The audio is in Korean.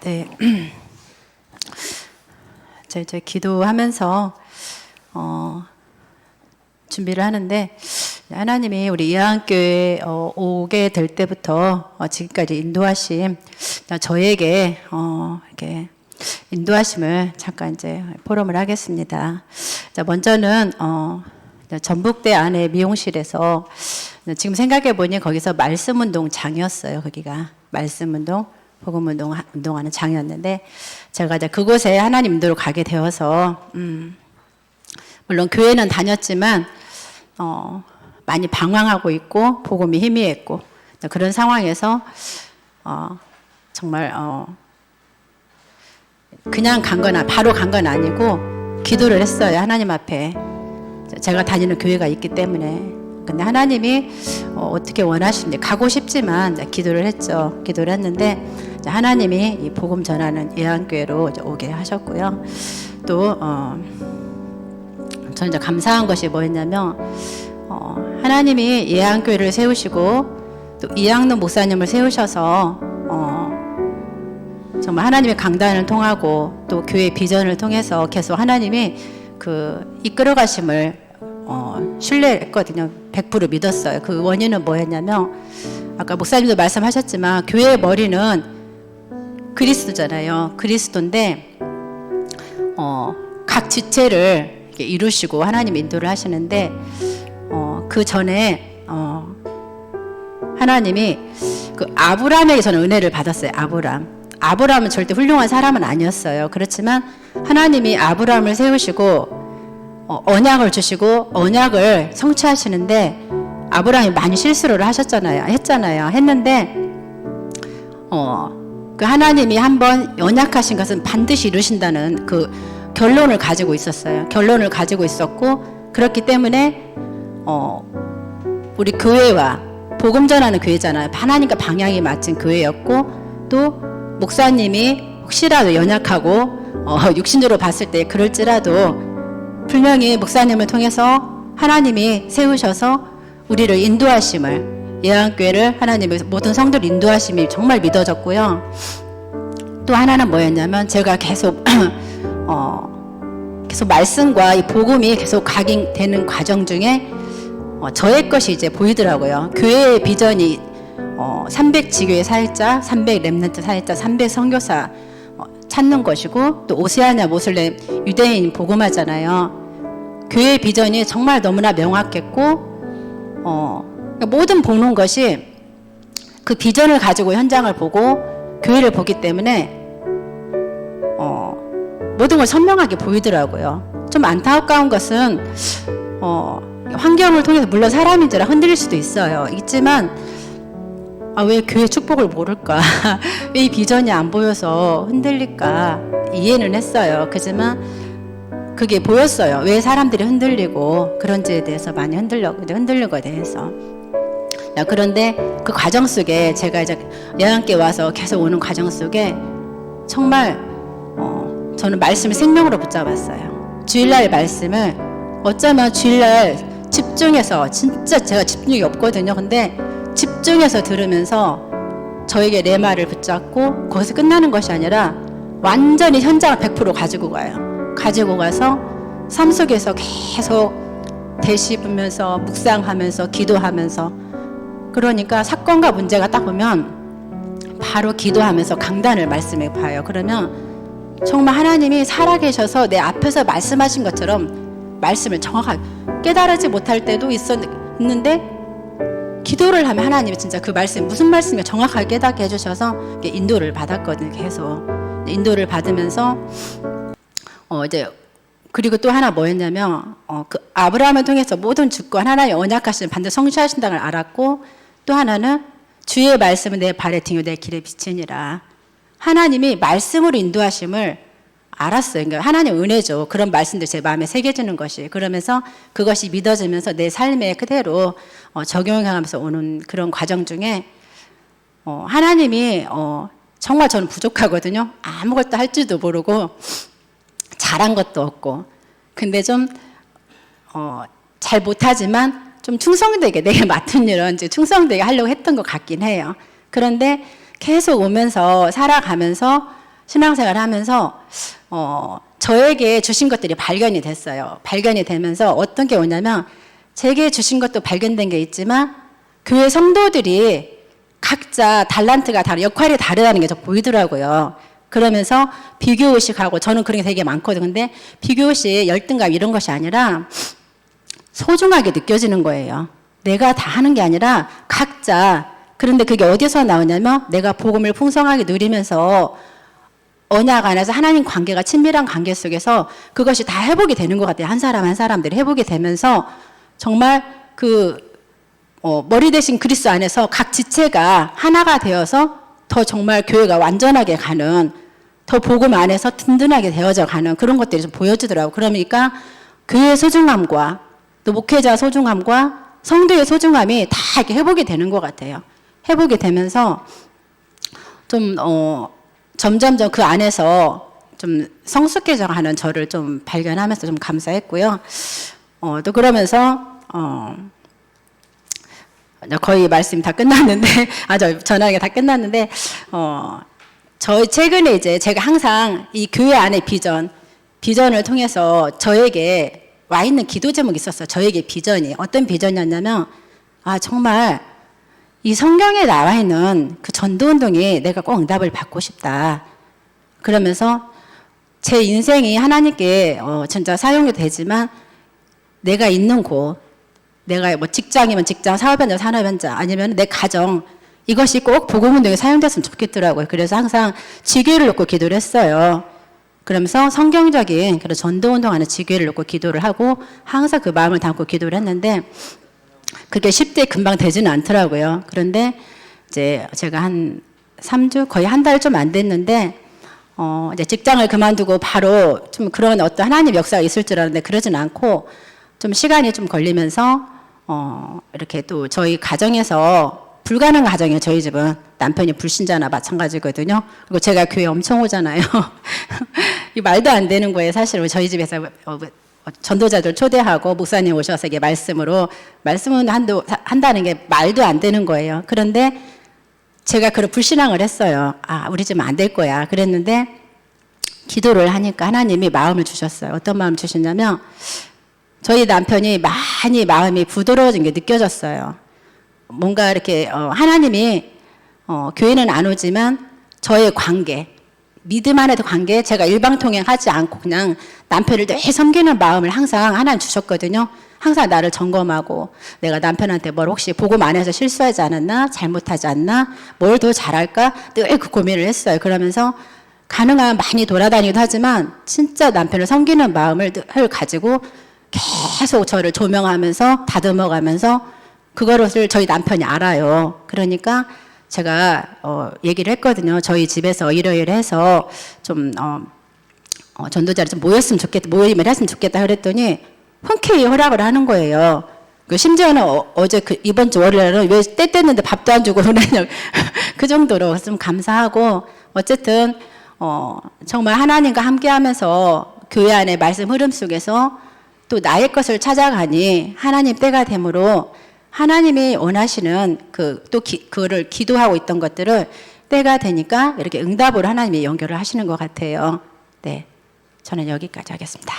네. 이제 기도하면서 준비를 하는데 하나님이 우리 이하한교회 오게 될 때부터 지금까지 인도하심 저에게 이렇게 인도하심을 잠깐 이제 포럼을 하겠습니다. 자, 먼저는 전북대 안에 미용실에서 지금 생각해 보니 거기서 말씀운동장이었어요. 거기가 말씀운동, 복음운동 운동하는 장이었는데 제가 이제 그곳에 하나님 인도로 가게 되어서 물론 교회는 다녔지만 많이 방황하고 있고 복음이 희미했고 그런 상황에서 정말 그냥 간 건 바로 간 건 아니고 기도를 했어요. 하나님 앞에 제가 다니는 교회가 있기 때문에. 근데 하나님이 어떻게 원하시는지 가고 싶지만 기도를 했죠. 기도를 했는데 하나님이 이 복음 전하는 예한교회로 오게 하셨고요. 또 저는 이제 감사한 것이 뭐였냐면 하나님이 예한교회를 세우시고 또 이양로 목사님을 세우셔서 정말 하나님의 강단을 통하고 또 교회 비전을 통해서 계속 하나님이 그 이끌어 가심을 신뢰했거든요. 100% 믿었어요. 그 원인은 뭐였냐면 아까 목사님도 말씀하셨지만 교회의 머리는 그리스도잖아요. 그리스도인데 각 지체를 이루시고 하나님 인도를 하시는데 그 전에 하나님이 그 아브라함에게 저는 은혜를 받았어요. 아브라함은 절대 훌륭한 사람은 아니었어요. 그렇지만 하나님이 아브라함을 세우시고 언약을 주시고 언약을 성취하시는데 아브라함이 많이 실수를 했잖아요. 했는데 그 하나님이 한번 언약하신 것은 반드시 이루신다는 그 결론을 가지고 있었어요. 결론을 가지고 있었고 그렇기 때문에 우리 교회와 복음 전하는 교회잖아요. 하나님과 방향이 맞춘 교회였고 또 목사님이 혹시라도 연약하고 육신적으로 봤을 때 그럴지라도 분명히 목사님을 통해서 하나님이 세우셔서 우리를 인도하심을 예한교회를 하나님의 모든 성도를 인도하심이 정말 믿어졌고요. 또 하나는 뭐였냐면 제가 계속 말씀과 이 복음이 계속 각인되는 과정 중에 저의 것이 이제 보이더라고요. 교회의 비전이 300 지교회 사역자, 300 렘넌트 사역자, 300 선교사 찾는 것이고 또 오세아냐 모슬렘 유대인 복음하잖아요. 교회의 비전이 정말 너무나 명확했고 모든 보는 것이 그 비전을 가지고 현장을 보고 교회를 보기 때문에 모든 걸 선명하게 보이더라고요. 좀 안타까운 것은 환경을 통해서 물론 사람인지라 흔들릴 수도 있지만 왜 교회 축복을 모를까? 왜 이 비전이 안 보여서 흔들릴까? 이해는 했어요. 그렇지만 그게 보였어요. 왜 사람들이 흔들리고 그런지에 대해서 많이 흔들린 거에 대해서. 그런데 그 과정 속에 제가 이제 예한교회 와서 계속 오는 과정 속에 정말 저는 말씀을 생명으로 붙잡았어요. 주일날 말씀을 어쩌면 주일날 집중해서 진짜 제가 집중력이 없거든요. 근데 집중해서 들으면서 저에게 레마를 붙잡고 거기서 끝나는 것이 아니라 완전히 현장을 100% 가지고 가요. 가지고 가서 삶 속에서 계속 되씹으면서 묵상하면서 기도하면서 그러니까 사건과 문제가 딱 오면 바로 기도하면서 강단을 말씀해 봐요. 그러면 정말 하나님이 살아계셔서 내 앞에서 말씀하신 것처럼 말씀을 정확하게 깨달지 못할 때도 있는데 기도를 하면 하나님이 진짜 그 말씀 무슨 말씀인가 정확하게 깨닫게 해주셔서 인도를 받았거든요. 계속 인도를 받으면서 이제 그리고 또 하나 뭐였냐면 그 아브라함을 통해서 모든 주권 하나님의 언약하시는 반드시 성취하신다는 걸 알았고 또 하나는 주의 말씀은 내 발에 등이요 내 길에 비치니라. 하나님이 말씀으로 인도하심을 알았어요. 그러니까 하나님 은혜죠. 그런 말씀들 제 마음에 새겨지는 것이. 그러면서 그것이 믿어지면서 내 삶에 그대로 적용하면서 오는 그런 과정 중에 하나님이 정말 저는 부족하거든요. 아무것도 할 줄도 모르고 잘한 것도 없고 근데 좀 잘 못하지만 좀 충성되게 내가 맡은 일은 이제 충성되게 하려고 했던 것 같긴 해요. 그런데 계속 오면서 살아가면서 신앙생활을 하면서 저에게 주신 것들이 발견이 됐어요. 발견이 되면서 어떤 게 오냐면 제게 주신 것도 발견된 게 있지만 교회 성도들이 각자 달란트가 다르, 역할이 다르다는 게 저 보이더라고요. 그러면서 비교의식하고 저는 그런 게 되게 많거든요. 근데 비교의식, 열등감 이런 것이 아니라 소중하게 느껴지는 거예요. 내가 다 하는 게 아니라 각자. 그런데 그게 어디서 나오냐면 내가 복음을 풍성하게 누리면서 언약 안에서 하나님 관계가 친밀한 관계 속에서 그것이 다 회복이 되는 것 같아요. 한 사람 한 사람들이 회복이 되면서 정말 머리 대신 그리스도 안에서 각 지체가 하나가 되어서 더 정말 교회가 완전하게 가는, 더 복음 안에서 든든하게 되어져 가는 그런 것들이 좀 보여지더라고요. 그러니까 교회의 소중함과 또 목회자 소중함과 성도의 소중함이 다 이렇게 회복이 되는 것 같아요. 회복이 되면서 좀 점점점 그 안에서 좀 성숙해져 가는 저를 좀 발견하면서 좀 감사했고요. 또 그러면서 거의 말씀이 다 끝났는데, 전하는 게 다 끝났는데, 저희 최근에 이제 제가 항상 이 교회 안의 비전을 통해서 저에게 와 있는 기도 제목이 있었어요. 저에게 비전이. 어떤 비전이었냐면, 정말 이 성경에 나와 있는 그 전도운동에 내가 꼭 응답을 받고 싶다. 그러면서 제 인생이 하나님께 진짜 사용이 되지만 내가 있는 곳, 내가 뭐 직장이면 직장, 사업 현장, 산업 현장, 아니면 내 가정, 이것이 꼭 복음운동에 사용됐으면 좋겠더라고요. 그래서 항상 지교를 놓고 기도를 했어요. 그러면서 성경적인 그런 전도운동하는 지교를 놓고 기도를 하고 항상 그 마음을 담고 기도를 했는데 그게 쉽게 금방 되지는 않더라고요. 그런데 이제 제가 한 3주, 거의 한 달 좀 안 됐는데 이제 직장을 그만두고 바로 좀 그런 어떤 하나님 역사가 있을 줄 알았는데 그러진 않고 좀 시간이 좀 걸리면서 이렇게 또 저희 가정에서 불가능한 가정이에요. 저희 집은 남편이 불신자나 마찬가지거든요. 그리고 제가 교회 엄청 오잖아요. 이 말도 안 되는 거예요. 사실 저희 집에서 전도자들 초대하고 목사님 오셔서 이게 말씀을 한다는 게 말도 안 되는 거예요. 그런데 제가 그런 불신앙을 했어요. 우리 집은 안 될 거야. 그랬는데 기도를 하니까 하나님이 마음을 주셨어요. 어떤 마음을 주셨냐면 저희 남편이 많이 마음이 부드러워진 게 느껴졌어요. 뭔가 이렇게 하나님이 교회는 안 오지만 저의 관계, 믿음 안의 관계, 제가 일방통행하지 않고 그냥 남편을 늘 섬기는 마음을 항상 하나님 주셨거든요. 항상 나를 점검하고 내가 남편한테 뭘 혹시 복음 안에서 실수하지 않았나, 잘못하지 않나, 뭘 더 잘할까 늘 그 고민을 했어요. 그러면서 가능하면 많이 돌아다니기도 하지만 진짜 남편을 섬기는 마음을 늘 가지고 계속 저를 조명하면서 다듬어가면서 그것을 저희 남편이 알아요. 그러니까 제가 얘기를 했거든요. 저희 집에서 일요일에 해서 좀 전도자를 좀 모임을 했으면 좋겠다 그랬더니 흔쾌히 허락을 하는 거예요. 심지어는 어제 이번 주 월요일에는 왜 때 뗐는데 밥도 안 주고 그러냐 그 정도로 좀 감사하고 어쨌든 정말 하나님과 함께하면서 교회 안의 말씀 흐름 속에서 또 나의 것을 찾아가니 하나님 때가 되므로 하나님이 원하시는 그거를 기도하고 있던 것들을 때가 되니까 이렇게 응답으로 하나님이 연결을 하시는 것 같아요. 네, 저는 여기까지 하겠습니다.